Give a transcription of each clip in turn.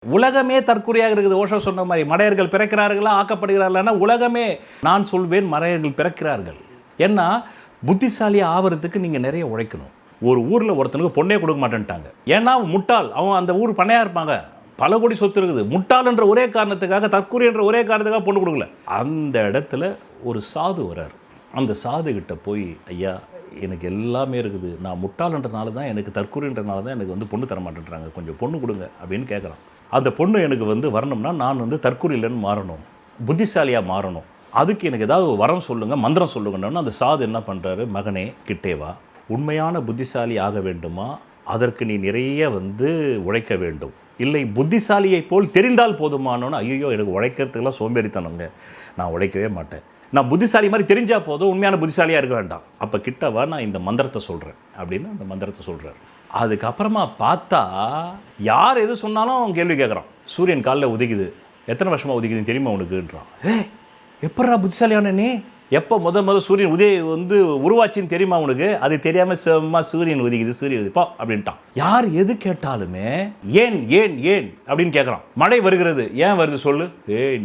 உலகமே தற்குறியாக இருக்குது. ஓஷோ சொன்ன மாதிரி மடையர்கள் பிறக்கிறார்களா ஆக்கப்படுகிறார்களா? உலகமே நான் சொல்வேன் மடையர்கள் பிறக்கிறார்கள். ஏன்னா புத்திசாலி ஆவறதுக்கு நீங்கள் நிறைய உழைக்கணும். ஒரு ஊரில் ஒருத்தனுக்கு பொண்ணே கொடுக்க மாட்டேன்ட்டாங்க. ஏன்னா முட்டாள், அவன் அந்த ஊர் பண்ணையாக இருப்பாங்க, பல கோடி சொத்து இருக்குது. முட்டாள் என்ற ஒரே காரணத்துக்காக, தற்குறி என்ற ஒரே காரணத்துக்காக பொண்ணு கொடுக்கல. அந்த இடத்துல ஒரு சாது வர்றார். அந்த சாது கிட்ட போய், ஐயா எனக்கு எல்லாமே இருக்குது, நான் முட்டாள்ன்றனால தான், எனக்கு தற்குறின்றனால தான் எனக்கு பொண்ணு தர மாட்டேன்றாங்க, கொஞ்சம் பொண்ணு கொடுங்க அப்படின்னு கேட்குறான். அந்த பொண்ணு எனக்கு வரணும்னா நான் தற்குறி இல்லைன்னு மாறணும், புத்திசாலியாக மாறணும், அதுக்கு எனக்கு ஏதாவது வரம் சொல்லுங்கள், மந்திரம் சொல்லுங்கன்னு. அந்த சாது என்ன பண்ணுறாரு, மகனே கிட்டேவா, உண்மையான புத்திசாலி ஆக வேண்டுமா, அதற்கு நீ நிறைய உழைக்க வேண்டும், இல்லை புத்திசாலியை போல் தெரிந்தால் போதுமானோன்னு. ஐயோ எனக்கு உழைக்கிறதுக்கெல்லாம் சோம்பேறித்தனங்க, நான் உழைக்கவே மாட்டேன், நான் புத்திசாலி மாதிரி தெரிஞ்சால் போதும், உண்மையான புத்திசாலியாக இருக்க வேண்டாம், அப்போ கிட்டவா நான் இந்த மந்திரத்தை சொல்கிறேன் அப்படின்னு அந்த மந்திரத்தை சொல்கிறார். அதுக்கப்புறமா பார்த்தா யார் எது சொன்னாலும் கேள்வி கேட்குறான். சூரியன் காலைல உதிக்குது, எத்தனை வருஷமாக உதிக்குதுன்னு தெரியுமா உனக்குன்றான். எப்படா புத்திசாலியான நீ, எப்போ முதல் சூரியன் உருவாச்சின்னு தெரியுமா உனக்கு? அது தெரியாமல் சும்மா சூரியன் உதிக்குது சூரியன் உதிப்பா அப்படின்ட்டான். யார் எது கேட்டாலுமே ஏன் ஏன் ஏன் அப்படின்னு கேட்குறான். மழை வருகிறது, ஏன் வருது சொல்லு.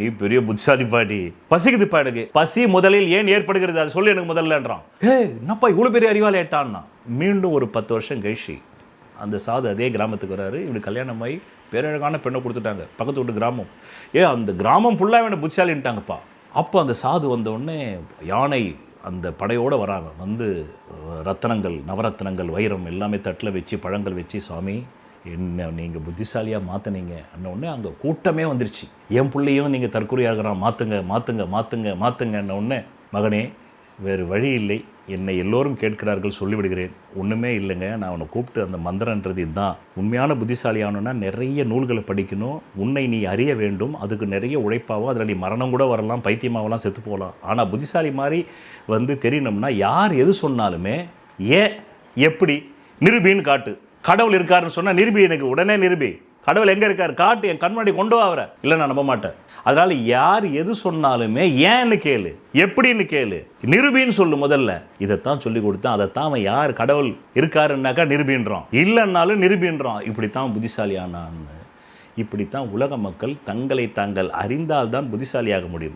நீ பெரிய புத்திசாலி பாடி. பசிக்குதுப்பா, எனக்கு பசி முதலில் ஏன் ஏற்படுகிறது அது சொல்லு எனக்கு முதல்லன்றான். என்னப்பா இவ்வளோ பெரிய அறிவாளி ஏட்டான்னா. மீண்டும் ஒரு 10 வருஷம் கழிச்சு அந்த சாது அதே கிராமத்துக்கு வராரு. இவனுக்கு கல்யாணமாகி பேரழகான பெண்ணை கொடுத்துட்டாங்க, பக்கத்து வீட்டு கிராமம். அந்த கிராமம் ஃபுல்லாக இவனை புத்திசாலின்ட்டாங்கப்பா. அப்போ அந்த சாது வந்தவுடனே யானை அந்த படையோடு வராங்க. ரத்தனங்கள், நவரத்னங்கள், வைரம் எல்லாமே தட்டில் வச்சு, பழங்கள் வச்சு, சாமி என்ன நீங்கள் புத்திசாலியாக மாற்றினீங்க அன்னொடனே அங்கே கூட்டமே வந்துருச்சு. என் பிள்ளையும் நீங்கள் தற்கொலையாகிறான், மாற்றுங்க மாற்றுங்க மாற்றுங்க மாற்றுங்க அன்னொடனே, மகனே வேறு வழி இல்லை, என்னை எல்லோரும் கேட்கிறார்கள் சொல்லிவிடுகிறேன், ஒன்றுமே இல்லைங்க, நான் அவனை கூப்பிட்டு அந்த மந்திரன்றது இதுதான், உண்மையான புத்திசாலியானோன்னா நிறைய நூல்களை படிக்கணும், உன்னை நீ அறிய வேண்டும், அதுக்கு நிறைய உழைப்பாகும், அதில் நீ மரணம் கூட வரலாம், பைத்தியமாகலாம், செத்து போகலாம், ஆனால் புத்திசாலி மாதிரி தெரியணும்னா யார் எது சொன்னாலுமே ஏன் எப்படி நிரூபின்னு காட்டு. கடவுள் இருக்காருன்னு சொன்னால் நிரூபி, எனக்கு உடனே நிரூபி, கடவுள் எங்கே இருக்கார் காட்டு, என் கண்மாடி கொண்டு வர. இல்லை நான் நம்ப மாட்டேன். அதனால் யார் எது சொன்னாலுமே ஏன்னு கேளு, எப்படின்னு கேளு, நிரூபின்னு சொல்லு. முதல்ல இதைத்தான் சொல்லி கொடுத்தான், அதைத்தான் அவன் யார் கடவுள் இருக்காருன்னாக்கா நிரூபின்றான், இல்லைன்னாலும் நிரூபின்றான். இப்படித்தான் புத்திசாலியானான்னு. இப்படித்தான் உலக மக்கள் தங்களை தாங்கள் அறிந்தால்தான் புத்திசாலியாக முடியும்.